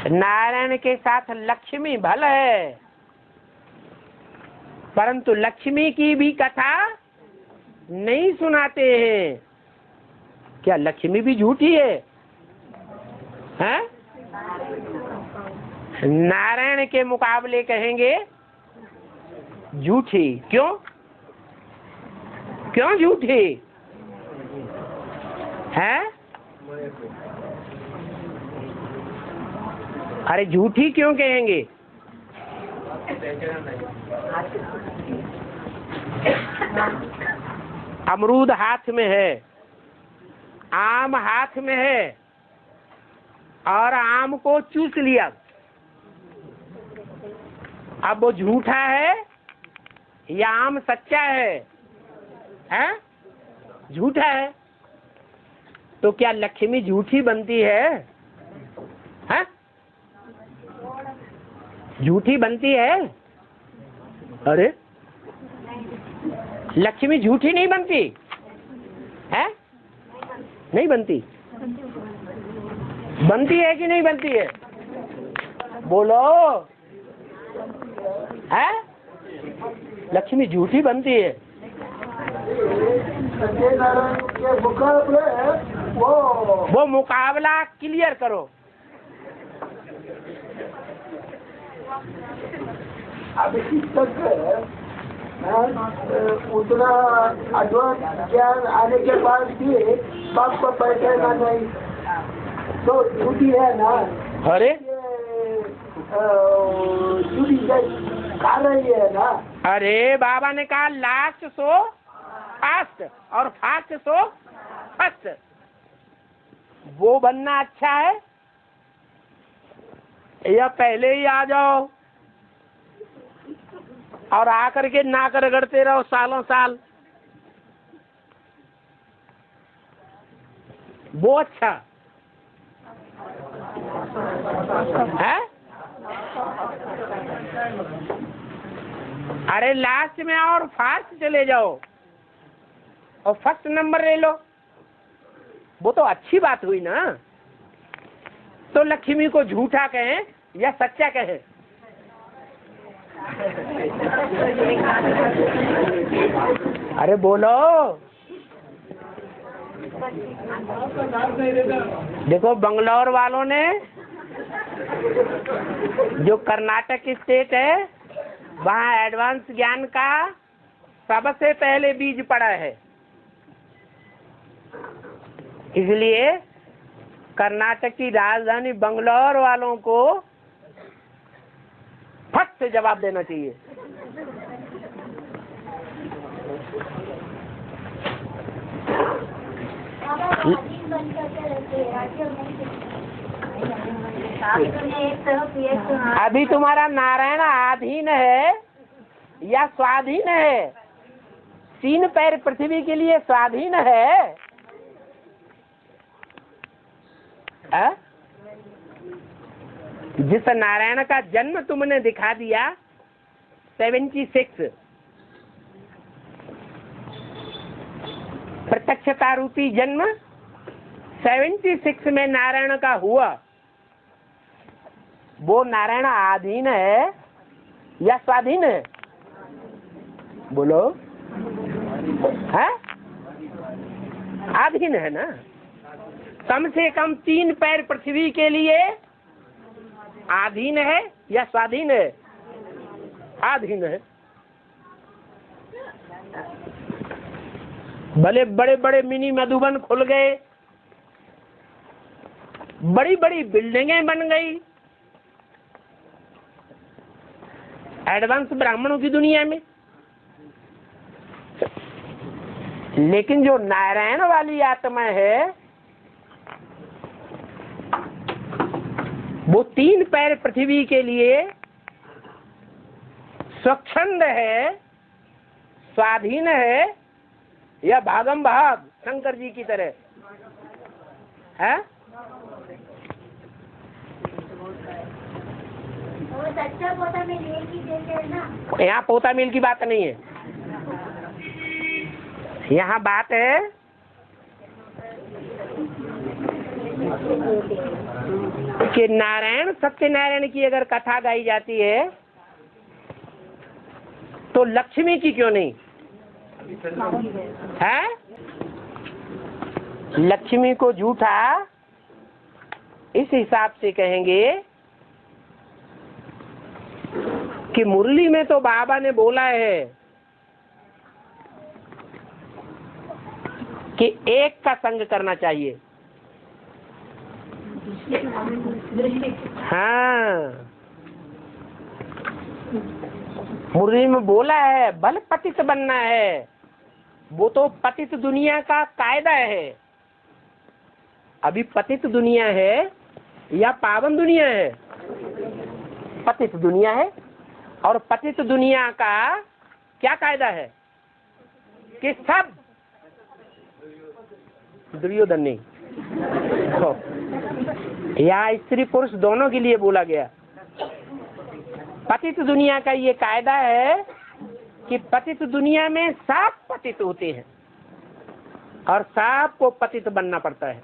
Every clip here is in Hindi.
नारायण के साथ लक्ष्मी भल है, परंतु लक्ष्मी की भी कथा नहीं सुनाते हैं। क्या लक्ष्मी भी झूठी है? हैं? नारायण के मुकाबले कहेंगे झूठी। क्यों? क्यों झूठी है? अरे झूठी क्यों कहेंगे? अमरूद हाथ में है, आम हाथ में है, और आम को चूस लिया। अब वो झूठा है या आम सच्चा है? हैं? झूठा है। तो क्या लक्ष्मी झूठी बनती है? हैं? झूठी बनती है? अरे लक्ष्मी झूठी नहीं बनती है? नहीं बनती। बनती है कि नहीं बनती है? बोलो। है? लक्ष्मी झूठी बनती है। वो मुकाबला क्लियर करो। अभी तक उतना एडवांस ज्ञान आने के बाद भी बाप को बैठेगा नहीं तो झूठी है ना। अरे झूठी खा रही है ना। अरे बाबा ने कहा लास्ट सो फास्ट और फास्ट सो फर्स्ट। वो बनना अच्छा है या पहले ही आ जाओ और आकर के नाक रगड़ते रहो सालों साल? वो अच्छा है? अरे लास्ट में और फास्ट चले जाओ और फर्स्ट नंबर ले लो। वो तो अच्छी बात हुई ना। तो लक्ष्मी को झूठा कहें या सच्चा कहें? अरे बोलो। देखो बंगलौर वालों ने, जो कर्नाटक स्टेट है, वहाँ एडवांस ज्ञान का सबसे पहले बीज पड़ा है। इसलिए कर्नाटक की राजधानी बंगलौर वालों को फट से जवाब देना चाहिए। अभी तुम्हारा नारायण आधीन है या स्वाधीन है? 3 पैर पृथ्वी के लिए स्वाधीन है? जिस नारायण का जन्म तुमने दिखा दिया 76, प्रत्यक्षता रूपी जन्म 76 में नारायण का हुआ, वो नारायण आधीन है या स्वाधीन है? बोलो। है? आधीन है ना। कम से कम 3 पैर पृथ्वी के लिए आधीन है या स्वाधीन है? आधीन है। भले बड़े बड़े मिनी मधुबन खुल गए, बड़ी बड़ी बिल्डिंगें बन गई एडवांस ब्राह्मणों की दुनिया में, लेकिन जो नारायण वाली आत्मा है वो 3 पैर पृथ्वी के लिए स्वच्छंद है, स्वाधीन है या भागम भाग शंकर जी की तरह है? सच्चा पोता में ले की देते हैं ना। यहाँ पोता मिल की बात नहीं है। यहाँ बात है कि नारायण सत्यनारायण की अगर कथा गाई जाती है तो लक्ष्मी की क्यों नहीं है? लक्ष्मी को झूठा इस हिसाब से कहेंगे कि मुरली में तो बाबा ने बोला है कि एक का संग करना चाहिए। हाँ, मुरली में बोला है बल पतित बनना है, वो तो पतित दुनिया का कायदा है। अभी पतित दुनिया है या पावन दुनिया है? पतित दुनिया है। और पतित दुनिया का क्या कायदा है कि सब दुर्योधन नहीं, या स्त्री पुरुष दोनों के लिए बोला गया। पतित दुनिया का ये कायदा है कि पतित दुनिया में सब पतित होते हैं और सबको पतित बनना पड़ता है।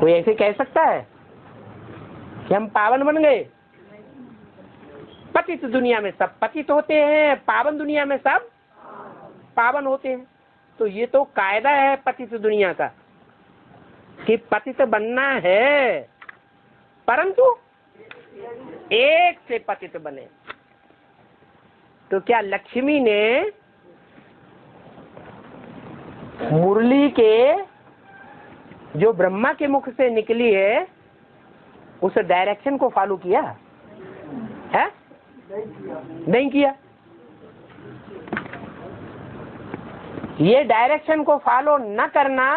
कोई ऐसे कह सकता है कि हम पावन बन गए? पतित दुनिया में सब पतित होते हैं, पावन दुनिया में सब पावन होते हैं। तो ये तो कायदा है पतित दुनिया का कि पतित बनना है, परंतु एक से पतित बने। तो क्या लक्ष्मी ने मुरली के जो ब्रह्मा के मुख से निकली है उस डायरेक्शन को फॉलो किया है? नहीं किया। ये डायरेक्शन को फॉलो न करना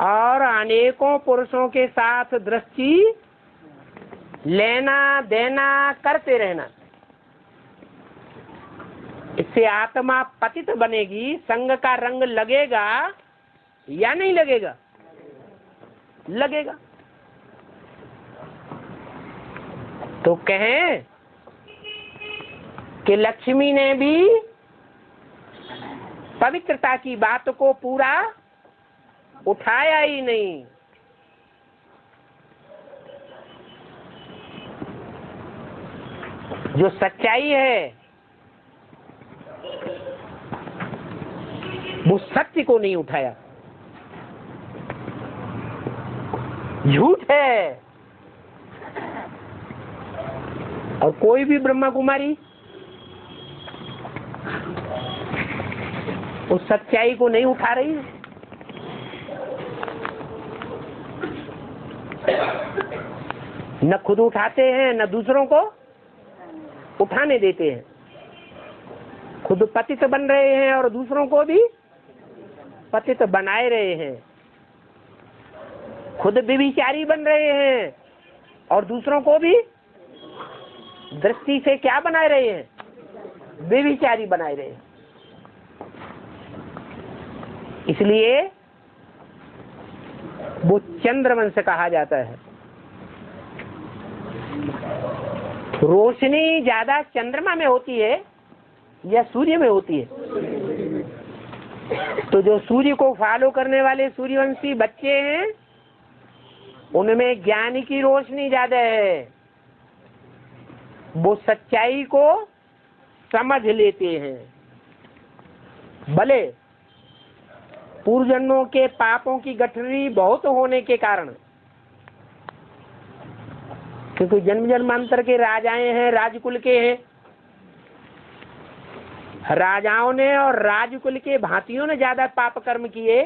और अनेकों पुरुषों के साथ दृष्टि लेना देना करते रहना, इससे आत्मा पतित बनेगी। संग का रंग लगेगा या नहीं लगेगा? लगेगा। तो कहें कि लक्ष्मी ने भी पवित्रता की बात को पूरा उठाया ही नहीं। जो सच्चाई है वो सत्य को नहीं उठाया, झूठ है। और कोई भी ब्रह्मा कुमारी उस सच्चाई को नहीं उठा रही है। न खुद उठाते हैं न दूसरों को उठाने देते हैं। खुद पतित बन रहे हैं और दूसरों को भी पतित बनाए रहे हैं। खुद व्यभिचारी बन रहे हैं और दूसरों को भी दृष्टि से क्या बनाए रहे हैं? व्यभिचारी बनाए रहे हैं। इसलिए वो चंद्रवंश कहा जाता है। रोशनी ज्यादा चंद्रमा में होती है या सूर्य में होती है? तो जो सूर्य को फॉलो करने वाले सूर्यवंशी बच्चे हैं उनमें ज्ञान की रोशनी ज्यादा है। वो सच्चाई को समझ लेते हैं। भले पूर्व जन्मों के पापों की गठरी बहुत होने के कारण, क्योंकि जन्म जन्मांतर के राजाएं हैं, राजकुल के हैं। राजाओं ने और राजकुल के भांतियों ने ज्यादा पाप कर्म किए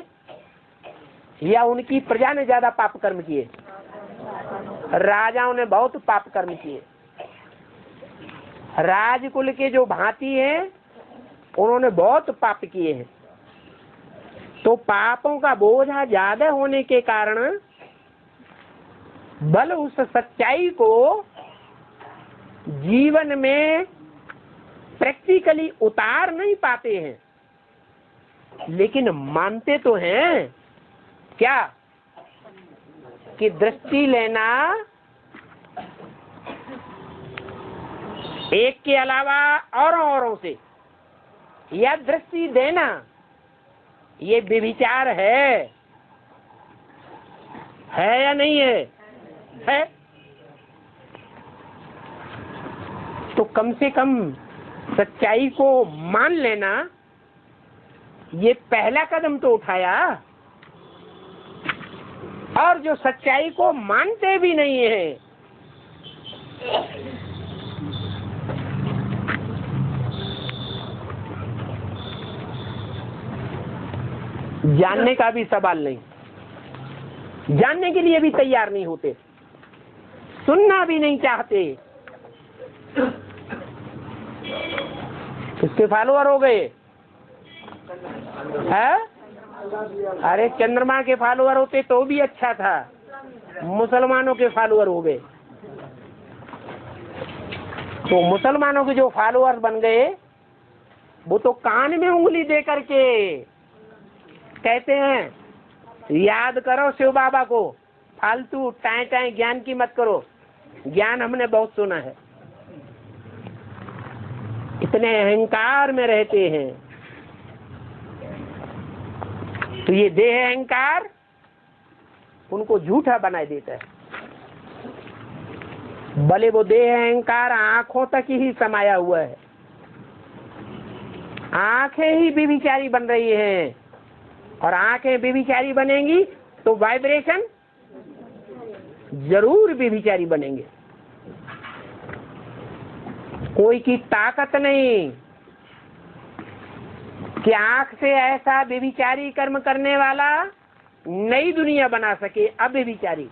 या उनकी प्रजा ने ज्यादा पाप कर्म किए? राजाओं ने बहुत पाप कर्म किए। राजकुल के जो भांति हैं उन्होंने बहुत पाप किए हैं। तो पापों का बोझा ज्यादा होने के कारण बल उस सच्चाई को जीवन में प्रैक्टिकली उतार नहीं पाते हैं, लेकिन मानते तो हैं क्या कि दृष्टि लेना एक के अलावा औरों से, या दृष्टि देना ये व्यभिचार है या नहीं है? तो कम से कम सच्चाई को मान लेना, ये पहला कदम तो उठाया। और जो सच्चाई को मानते भी नहीं है, जानने का भी सवाल नहीं, जानने के लिए भी तैयार नहीं होते, सुनना भी नहीं चाहते, किसके फॉलोअर हो गए है? अरे चंद्रमा के फॉलोअर होते तो भी अच्छा था, मुसलमानों के फॉलोअर हो गए। तो मुसलमानों के जो फॉलोअर बन गए, वो तो कान में उंगली दे करके कहते हैं याद करो शिव बाबा को, फालतू टाए टाए ज्ञान की मत करो, ज्ञान हमने बहुत सुना है। इतने अहंकार में रहते हैं। तो ये देह अहंकार उनको झूठा बना देता है। भले वो देह अहंकार आंखों तक ही समाया हुआ है, आंखें ही व्यभिचारी बन रही हैं, और आंखें व्यभिचारी बनेंगी तो वाइब्रेशन जरूर व्यभिचारी बनेंगे। कोई की ताकत नहीं कि आंख से ऐसा व्यभिचारी कर्म करने वाला नई दुनिया बना सके, अव्यभिचारी।